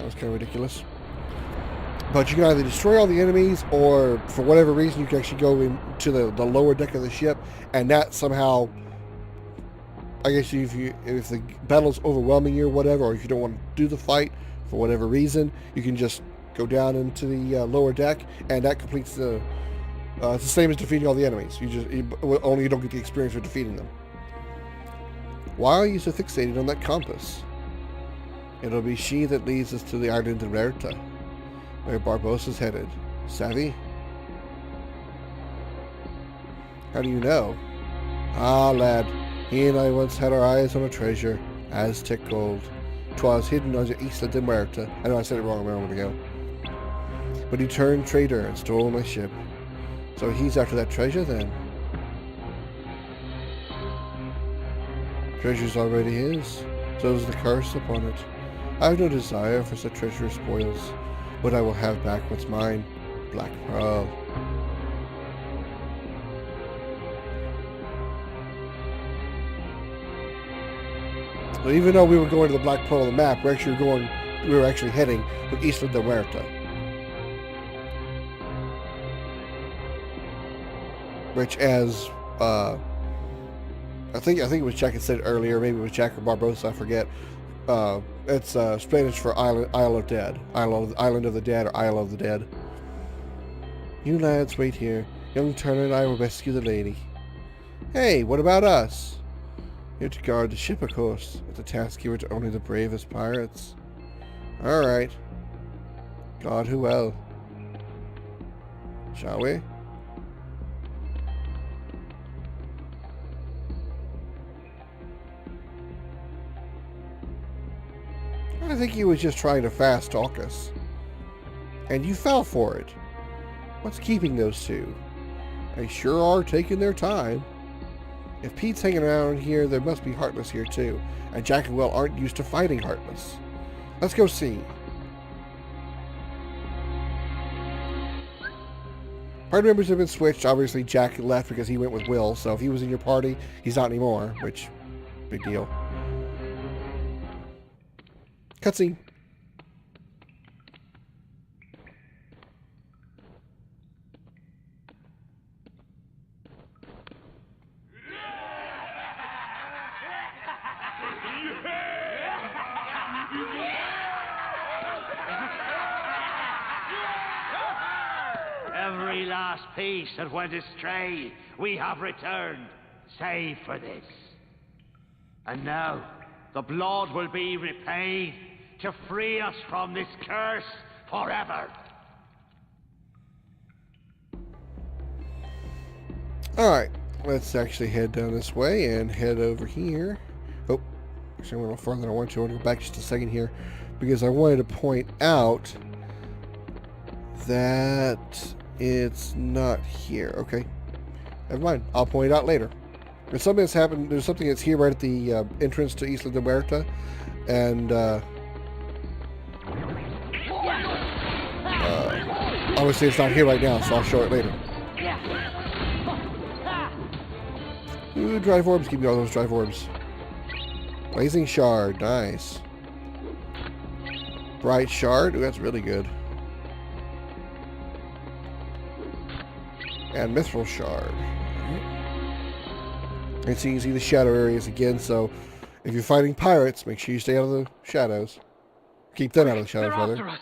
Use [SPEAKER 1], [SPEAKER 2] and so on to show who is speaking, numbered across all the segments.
[SPEAKER 1] That was kind of ridiculous. But you can either destroy all the enemies, or for whatever reason, you can actually go into the lower deck of the ship, and that somehow, I guess if the battle's overwhelming you or whatever, or if you don't want to do the fight for whatever reason, you can just go down into the lower deck, and that completes the. It's the same as defeating all the enemies. Only you don't get the experience for defeating them. Why are you so fixated on that compass? It'll be she that leads us to the island of Merta, where Barbossa's headed. Savvy? How do you know? Ah, lad, he and I once had our eyes on a treasure, Aztec gold. 'Twas hidden on the Isla de Muerta. I know I said it wrong a moment ago. But he turned traitor and stole my ship. So he's after that treasure then? Treasure's already his. So is the curse upon it. I have no desire for such treacherous spoils. But I will have back what's mine. Black Pearl. Well, even though we were going to the Black Pearl on the map, we were actually heading to Isla de Muerta. Which, as I think it was Jack that said earlier, maybe it was Jack or Barbossa, I forget. It's Spanish for Isle of Dead, Island of the Dead, or Isle of the Dead. You lads wait here. Young Turner and I will rescue the lady. Hey, what about us? You're to guard the ship, of course. It's a task given to only the bravest pirates. All right. God, who will? Shall we? I think he was just trying to fast talk us. And you fell for it. What's keeping those two? They sure are taking their time. If Pete's hanging around here, there must be Heartless here too. And Jack and Will aren't used to fighting Heartless. Let's go see. Party members have been switched. Obviously, Jack left because he went with Will. So if he was in your party, he's not anymore. Which, big deal. Cutscene.
[SPEAKER 2] Every last piece that went astray, we have returned, save for this. And now, the blood will be repaid to free us from this curse forever.
[SPEAKER 1] Alright, let's actually head down this way and head over here. Oh, actually I went a little farther than I wanted to. I want to go back just a second here because I wanted to point out that it's not here. Okay, never mind. I'll point it out later. There's something that's happened. There's something that's here right at the entrance to Isla de Muerta, and obviously it's not here right now, so I'll show it later. Ooh, drive orbs. Give me all those drive orbs. Blazing shard, nice. Bright shard. Ooh, that's really good. And mithril shard. And so you can see the shadow areas again, so if you're fighting pirates, make sure you stay out of the shadows. Keep them out of the shadows, rather.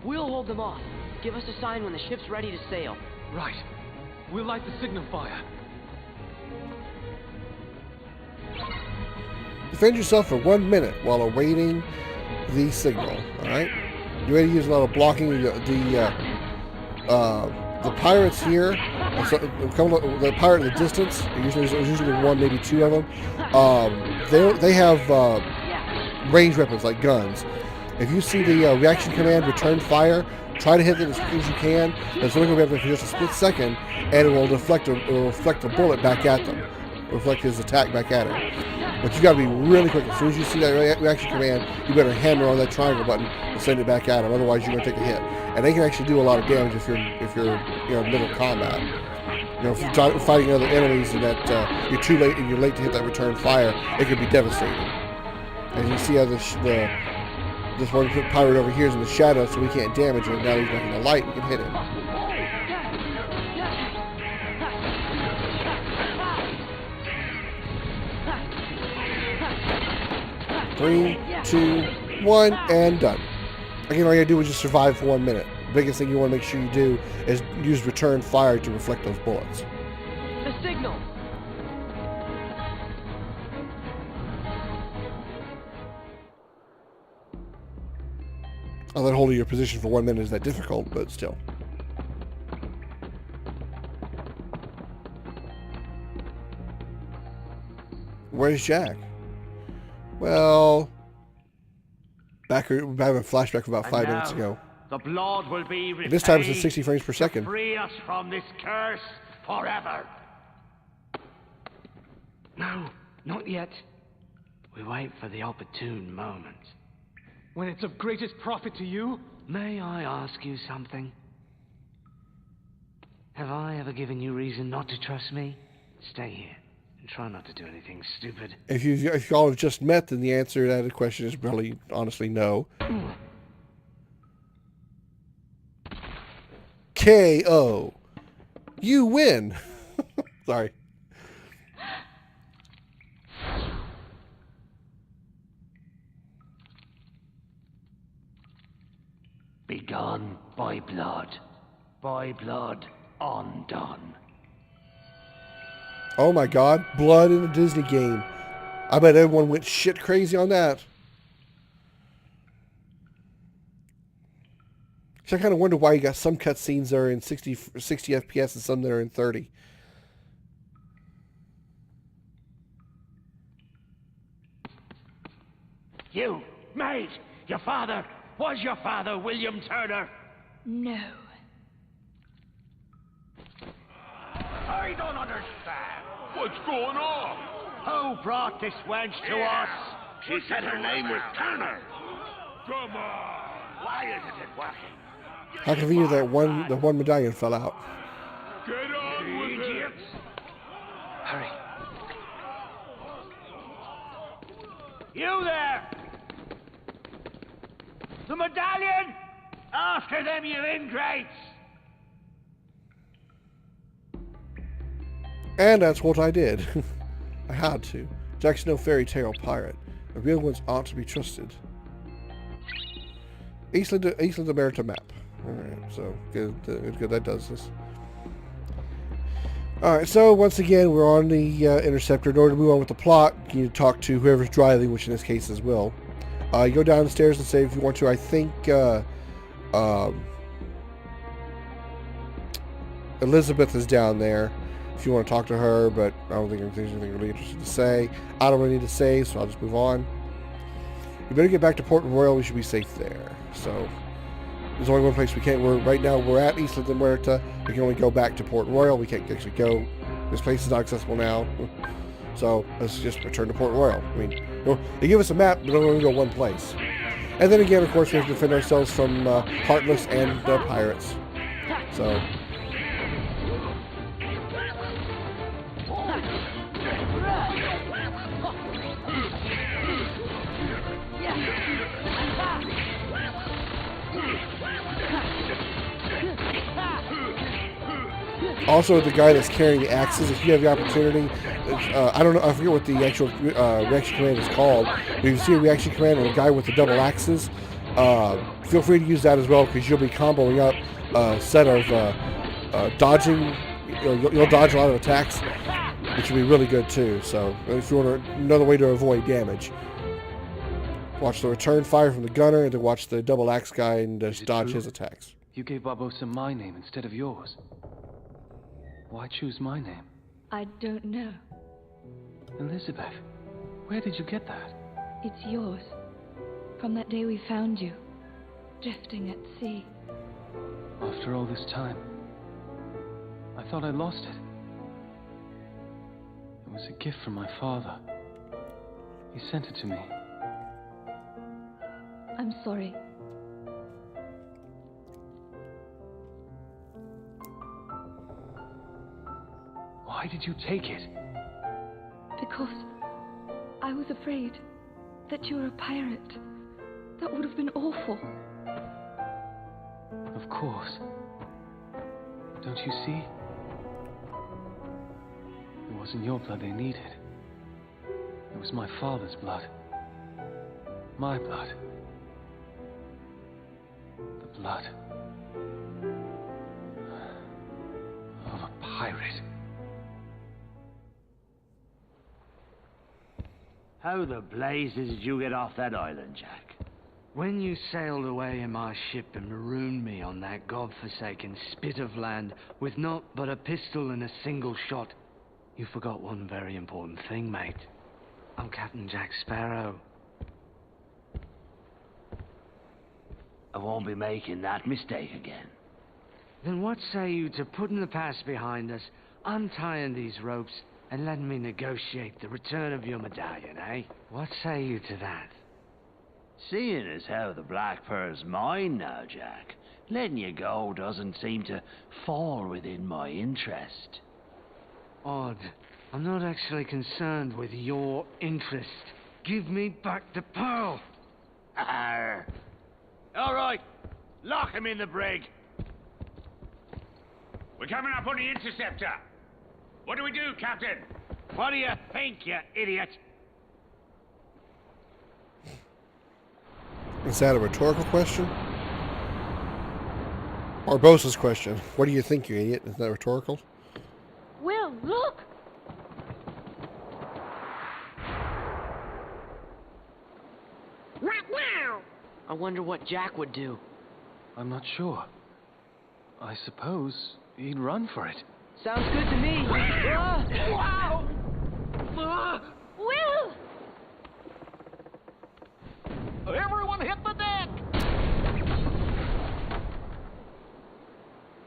[SPEAKER 3] We'll hold them off. Give us a sign when the ship's ready to sail.
[SPEAKER 4] Right. We'll light the signal fire.
[SPEAKER 1] Defend yourself for 1 minute while awaiting the signal, alright? You ready to use a lot of blocking. The pirates here, the pirate in the distance, there's usually one, maybe two of them, they have ranged weapons like guns. If you see the reaction command, return fire, try to hit it as quick as you can. It's only going to be for just a split second, and it will reflect a bullet back at them. Reflect his attack back at it. But you got to be really quick. As soon as you see that reaction command, you better hammer on that triangle button and send it back at him. Otherwise, you're going to take a hit. And they can actually do a lot of damage if you're middle combat. You know, if you're fighting other enemies and that you're too late and you're late to hit that return fire, it could be devastating. As you see how this one pirate over here is in the shadow, so we can't damage him. Now he's back in the light, we can hit him. 3, 2, 1, and done. Again, all you gotta do is just survive for 1 minute. The biggest thing you want to make sure you do is use return fire to reflect those bullets.
[SPEAKER 3] The signal!
[SPEAKER 1] Although holding your position for 1 minute is that difficult, but still. Where's Jack? Well, I have a flashback from about 5 minutes ago.
[SPEAKER 2] The blood will be repaid.
[SPEAKER 1] This time it's at 60 frames per second.
[SPEAKER 2] To free us from this curse forever. No, not yet. We wait for the opportune moment.
[SPEAKER 4] When it's of greatest profit to you?
[SPEAKER 2] May I ask you something? Have I ever given you reason not to trust me? Stay here and try not to do anything stupid.
[SPEAKER 1] If y'all have just met, then the answer to that question is probably honestly no. KO. You win. Sorry.
[SPEAKER 2] Begone by blood undone.
[SPEAKER 1] Oh my god, blood in a Disney game. I bet everyone went shit crazy on that. So I kind of wonder why you got some cutscenes that are in 60 FPS and some that are in 30.
[SPEAKER 2] You, maid, your father, was your father William Turner?
[SPEAKER 5] No.
[SPEAKER 2] I don't understand.
[SPEAKER 6] What's going on?
[SPEAKER 2] Who brought this wench to us?
[SPEAKER 6] She said her name was Turner. Come on.
[SPEAKER 2] Why isn't it working?
[SPEAKER 1] How convenient that the one medallion fell out.
[SPEAKER 6] Get on with it.
[SPEAKER 2] Idiots! Hurry. You there! The medallion! After them, you ingrates!
[SPEAKER 1] And that's what I did. I had to. Jack's no fairy tale pirate. The real ones ought to be trusted. Eastland America map. Alright, so good that does this. Alright, so once again, we're on the Interceptor. In order to move on with the plot, you need to talk to whoever's driving, which in this case is Will. You go down the stairs and say if you want to. I think Elizabeth is down there if you want to talk to her, but I don't think there's anything really interesting to say. I don't really need to say, so I'll just move on. We better get back to Port Royal. We should be safe there. So there's only one place we can't. Right now we're at Eastland and Muerta. We can only go back to Port Royal. We can't actually go. This place is not accessible now. So let's just return to Port Royal. I mean, they give us a map, but only go one place. And then again, of course, we have to defend ourselves from Heartless and pirates. So. Also, the guy that's carrying the axes, if you have the opportunity, I don't know, I forget what the actual reaction command is called, but if you see a reaction command on a guy with the double axes, feel free to use that as well, because you'll be comboing up a set of dodging, you'll dodge a lot of attacks, which will be really good too. So, if you want another way to avoid damage, watch the return fire from the gunner, and then watch the double axe guy and just dodge his attacks.
[SPEAKER 4] You gave Barbossa my name instead of yours. Why choose my name?
[SPEAKER 5] I don't know.
[SPEAKER 4] Elizabeth, where did you get that?
[SPEAKER 5] It's yours. From that day we found you, drifting at sea.
[SPEAKER 4] After all this time, I thought I lost it. It was a gift from my father. He sent it to me.
[SPEAKER 5] I'm sorry.
[SPEAKER 4] Why did you take it?
[SPEAKER 5] Because I was afraid. that you were a pirate. That would have been awful.
[SPEAKER 4] Of course. Don't you see? It wasn't your blood they needed. It was my father's blood. My blood. The blood of a pirate.
[SPEAKER 2] How the blazes did you get off that island, Jack?
[SPEAKER 7] When you sailed away in my ship and marooned me on that godforsaken spit of land with naught but a pistol and a single shot, you forgot one very important thing, mate. I'm Captain Jack Sparrow.
[SPEAKER 2] I won't be making that mistake again.
[SPEAKER 7] Then what say you to putting the past behind us, untying these ropes, and letting me negotiate the return of your medallion, eh? What say you to that?
[SPEAKER 2] Seeing as how the Black Pearl's mine now, Jack, letting you go doesn't seem to fall within my interest.
[SPEAKER 7] Odd. I'm not actually concerned with your interest. Give me back the pearl!
[SPEAKER 2] Arr. All right, lock him in the brig.
[SPEAKER 6] We're coming up on the interceptor. What do we do, Captain?
[SPEAKER 2] What do you think, you idiot?
[SPEAKER 1] Is that a rhetorical question? Barbossa's question. What do you think, you idiot? Is that rhetorical?
[SPEAKER 5] Will, look!
[SPEAKER 3] I wonder what Jack would do.
[SPEAKER 4] I'm not sure. I suppose he'd run for it.
[SPEAKER 3] Sounds good to me.
[SPEAKER 5] Wow! Will!
[SPEAKER 3] Everyone hit the deck!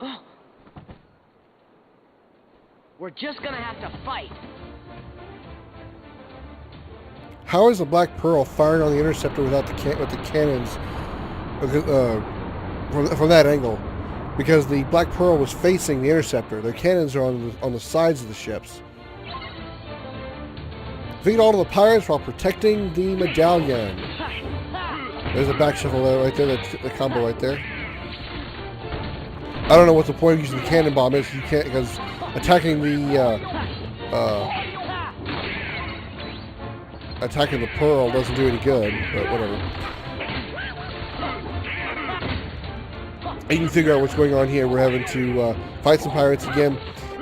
[SPEAKER 3] Oh. We're just gonna have to fight.
[SPEAKER 1] How is the Black Pearl firing on the interceptor without with the cannons from that angle? Because the Black Pearl was facing the interceptor. The cannons are on the sides of the ships. Defeat all of the pirates while protecting the medallion. There's a back shuffle there, right there. The combo right there. I don't know what the point of using the cannon bomb is. You can't, because attacking the pearl doesn't do any good. But whatever. You can figure out what's going on here. We're having to fight some pirates again.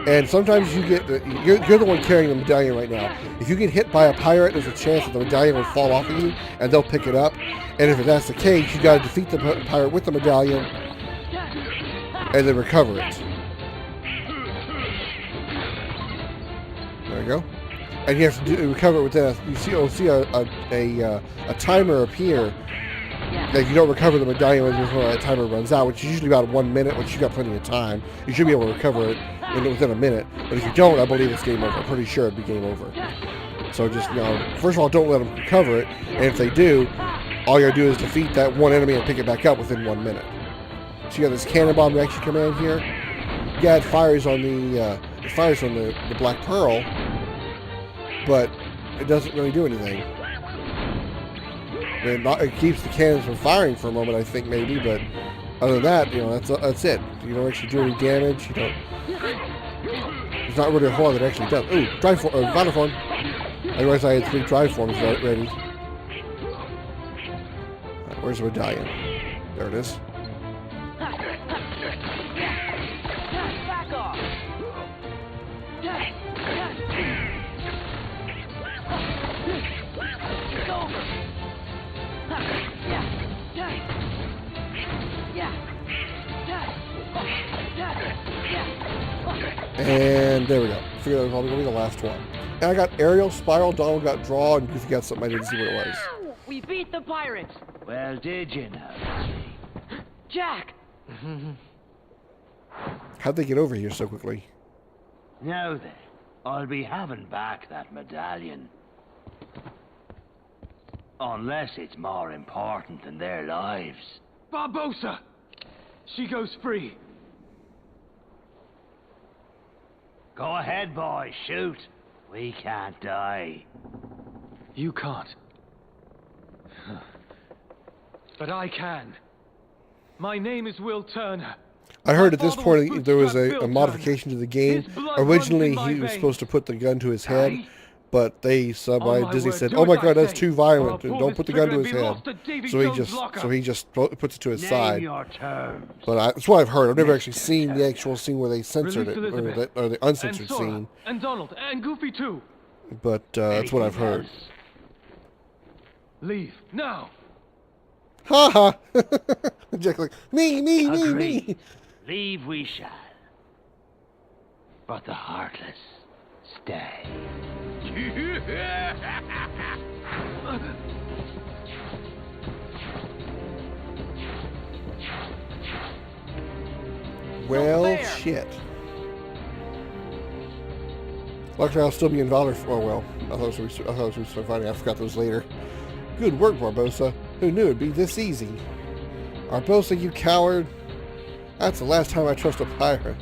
[SPEAKER 1] And sometimes you get, you're the one carrying the medallion right now. If you get hit by a pirate, there's a chance that the medallion will fall off of you, and they'll pick it up. And if that's the case, you got to defeat the pirate with the medallion, and then recover it. There we go. And you have to recover it within you'll see a timer appear. That if you don't recover the medallion before that timer runs out, which is usually about 1 minute, which you got plenty of time, you should be able to recover it within a minute. But if you don't, I believe it's game over. I'm pretty sure it'd be game over. So just, first of all, don't let them recover it. And if they do, all you gotta do is defeat that one enemy and pick it back up within 1 minute. So you got this cannon bomb reaction command here. Yeah, it fires on the Black Pearl, but it doesn't really do anything. It keeps the cannons from firing for a moment, I think, maybe, but other than that, that's it. You don't actually do any damage. You don't. There's not really a whole lot that actually does. Ooh, vital form. I realized I had 3 drive forms ready. Where's the medallion? There it is.
[SPEAKER 3] Back off!
[SPEAKER 1] And there we go. Figured that was probably going to be the last one. And I got aerial, spiral, Donald got draw, and Goofy got something I didn't see what it was.
[SPEAKER 3] We beat the pirates!
[SPEAKER 2] Well, did you now?
[SPEAKER 3] Jack!
[SPEAKER 1] How'd they get over here so quickly?
[SPEAKER 2] Now then, I'll be having back that medallion. Unless it's more important than their lives.
[SPEAKER 7] Barbossa! She goes free.
[SPEAKER 2] Go ahead, boy, shoot. We can't die.
[SPEAKER 4] You can't. But I can. My name is Will Turner.
[SPEAKER 1] I heard at
[SPEAKER 4] My
[SPEAKER 1] this
[SPEAKER 4] father was
[SPEAKER 1] point there was
[SPEAKER 4] Bootstrap
[SPEAKER 1] a
[SPEAKER 4] Bill
[SPEAKER 1] modification to the game.
[SPEAKER 4] His blood runs
[SPEAKER 1] Originally,
[SPEAKER 4] in my
[SPEAKER 1] he was
[SPEAKER 4] veins.
[SPEAKER 1] supposed to put the gun to his head,
[SPEAKER 2] Aye?
[SPEAKER 1] but
[SPEAKER 4] On my
[SPEAKER 1] Disney
[SPEAKER 4] word,
[SPEAKER 1] said,
[SPEAKER 4] do
[SPEAKER 1] "Oh my
[SPEAKER 4] as I
[SPEAKER 1] God, that's
[SPEAKER 4] say,
[SPEAKER 1] too
[SPEAKER 4] or
[SPEAKER 1] violent!
[SPEAKER 4] I'll pull
[SPEAKER 1] Don't
[SPEAKER 4] this
[SPEAKER 1] put the gun to
[SPEAKER 4] trigger
[SPEAKER 1] his
[SPEAKER 4] and be
[SPEAKER 1] head."
[SPEAKER 4] lost to Davy
[SPEAKER 1] So he
[SPEAKER 4] Jones'
[SPEAKER 1] just
[SPEAKER 4] locker.
[SPEAKER 1] puts it to his
[SPEAKER 2] Name
[SPEAKER 1] side.
[SPEAKER 2] your terms.
[SPEAKER 1] But that's what I've heard. I've never
[SPEAKER 2] Mr.
[SPEAKER 1] actually seen the actual scene where they censored
[SPEAKER 4] Release
[SPEAKER 1] it,
[SPEAKER 4] Elizabeth,
[SPEAKER 1] or the uncensored
[SPEAKER 4] and Sora,
[SPEAKER 1] scene.
[SPEAKER 4] and Donald, and Goofy too.
[SPEAKER 1] But that's what I've
[SPEAKER 2] Anything
[SPEAKER 1] heard.
[SPEAKER 2] else?
[SPEAKER 4] Leave now.
[SPEAKER 1] Ha ha! Jack like me.
[SPEAKER 2] Agreed. Leave we shall. But the heartless stay.
[SPEAKER 1] Well, shit. Luckily, I'll still be in Valor. Oh well, I thought it was fighting. I forgot those later. Good work, Barbossa. Who knew it'd be this easy? Barbossa, you coward! That's the last time I trust a pirate.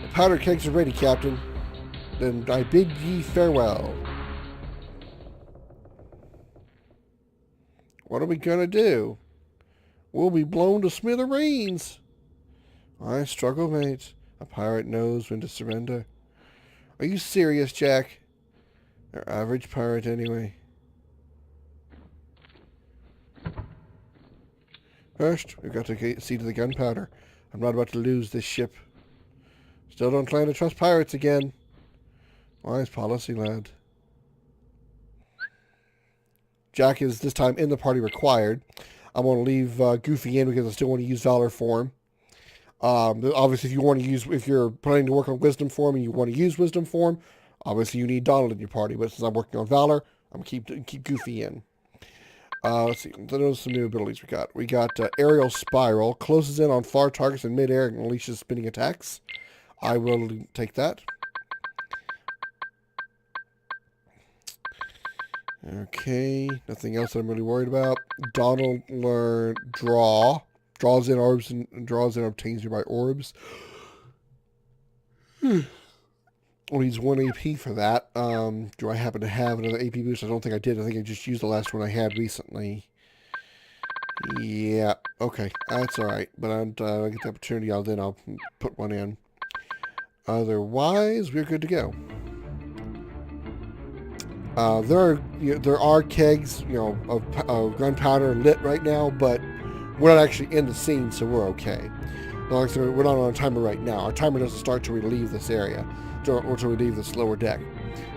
[SPEAKER 1] The powder kegs are ready, Captain. Then I bid ye farewell. What are we gonna do? We'll be blown to smithereens. I struggle, mates. A pirate knows when to surrender. Are you serious, Jack? They're average pirate anyway. First, we've got to see to the gunpowder. I'm not about to lose this ship. Still don't plan to trust pirates again. Wise policy, lad. Jack is this time in the party required. I'm going to leave Goofy in because I still want to use Valor form. Obviously, if you're planning to work on Wisdom form and you want to use Wisdom form, obviously you need Donald in your party. But since I'm working on Valor, I'm going to keep Goofy in. Let's see. Those are some new abilities we got. We got Aerial Spiral. Closes in on far targets in midair and unleashes spinning attacks. I will take that. Okay. Nothing else that I'm really worried about. Donald learn Draw. Draws in orbs and obtains nearby orbs. Needs 1 AP for that. Do I happen to have another AP boost? I don't think I did. I think I just used the last one I had recently. Yeah, okay. That's alright. But I get the opportunity, I'll put one in. Otherwise, we're good to go. There are kegs, of gunpowder lit right now, but we're not actually in the scene, so we're okay. Like I said, we're not on a timer right now. Our timer doesn't start till we leave this area, or till we leave this lower deck.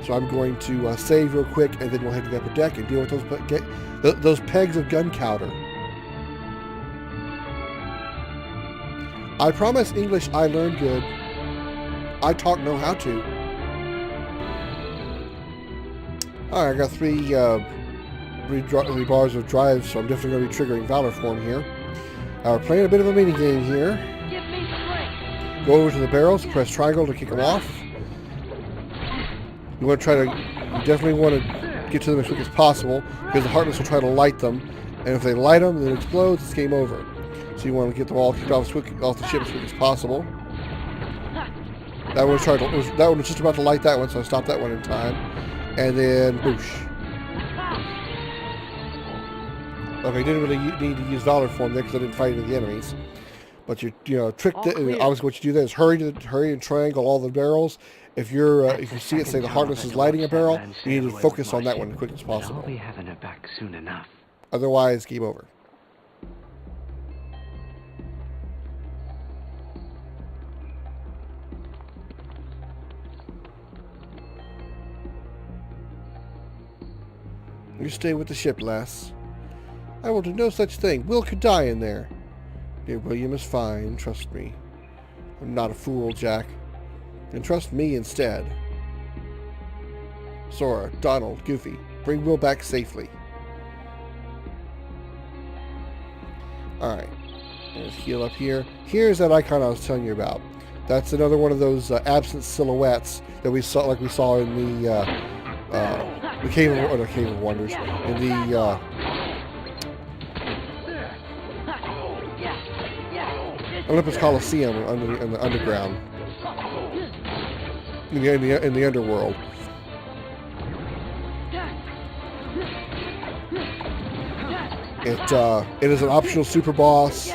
[SPEAKER 1] So I'm going to save real quick, and then we'll head to the upper deck and deal with those pegs of gunpowder. I promise English I learned good. I talk know how to. Alright, I got three bars of drive, so I'm definitely going to be triggering Valor form here. We're playing a bit of a mini game here.
[SPEAKER 3] Give me strength.
[SPEAKER 1] Go over to the barrels, press triangle to kick them off. You definitely want to get to them as quick as possible, because the Heartless will try to light them, and if they light them and it explodes, it's game over. So you want to get them all kicked off the ship as quick as possible. That one was just about to light that one, so I stopped that one in time. And then, boosh. Okay, didn't really need to use Valor form there because I didn't fight any of the enemies. But obviously what you do there is hurry and triangle all the barrels. If you see it say the Heartless is lighting a barrel, you need to focus on that one as quick as possible.
[SPEAKER 7] I'll be having her back soon enough.
[SPEAKER 1] Otherwise, game over. You stay with the ship, lass. I will do no such thing. Will could die in there. Dear William is fine, trust me. I'm not a fool, Jack. And trust me instead. Sora, Donald, Goofy, bring Will back safely. Alright. Let's heal up here. Here's that icon I was telling you about. That's another one of those absent silhouettes that we saw in the Cave of Wonders. In the Olympus Coliseum in the underground. In the underworld. It is an optional super boss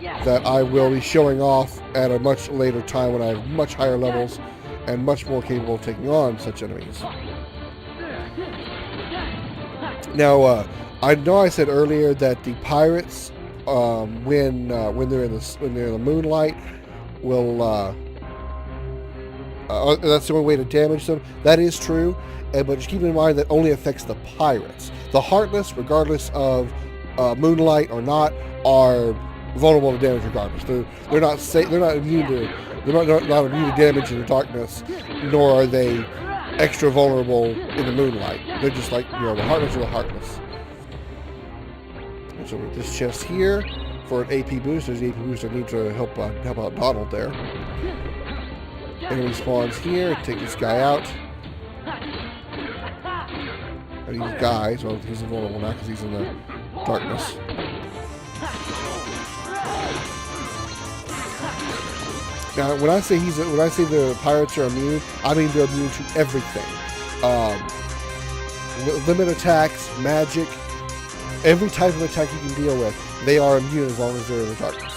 [SPEAKER 1] that I will be showing off at a much later time when I have much higher levels and much more capable of taking on such enemies. Now, I know I said earlier that the pirates, when they're in the moonlight, will that's the only way to damage them. That is true, but just keep in mind that only affects the pirates. The Heartless, regardless of moonlight or not, are vulnerable to damage regardless. They're not safe. They're not immune to. They're not immune to damage in the darkness, nor are they extra vulnerable in the moonlight. They're just like, you know, the Heartless are the Heartless. So with this chest here for an AP boost, there's an AP boost I need to help out Donald there. Enemy spawns here. Take this guy out. And these guys, well, he's invulnerable now because he's in the darkness. Now, when I say the pirates are immune, I mean they're immune to everything. Limit attacks, magic, every type of attack you can deal with, they are immune as long as they're in the darkness.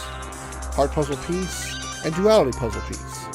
[SPEAKER 1] Heart puzzle piece and duality puzzle piece.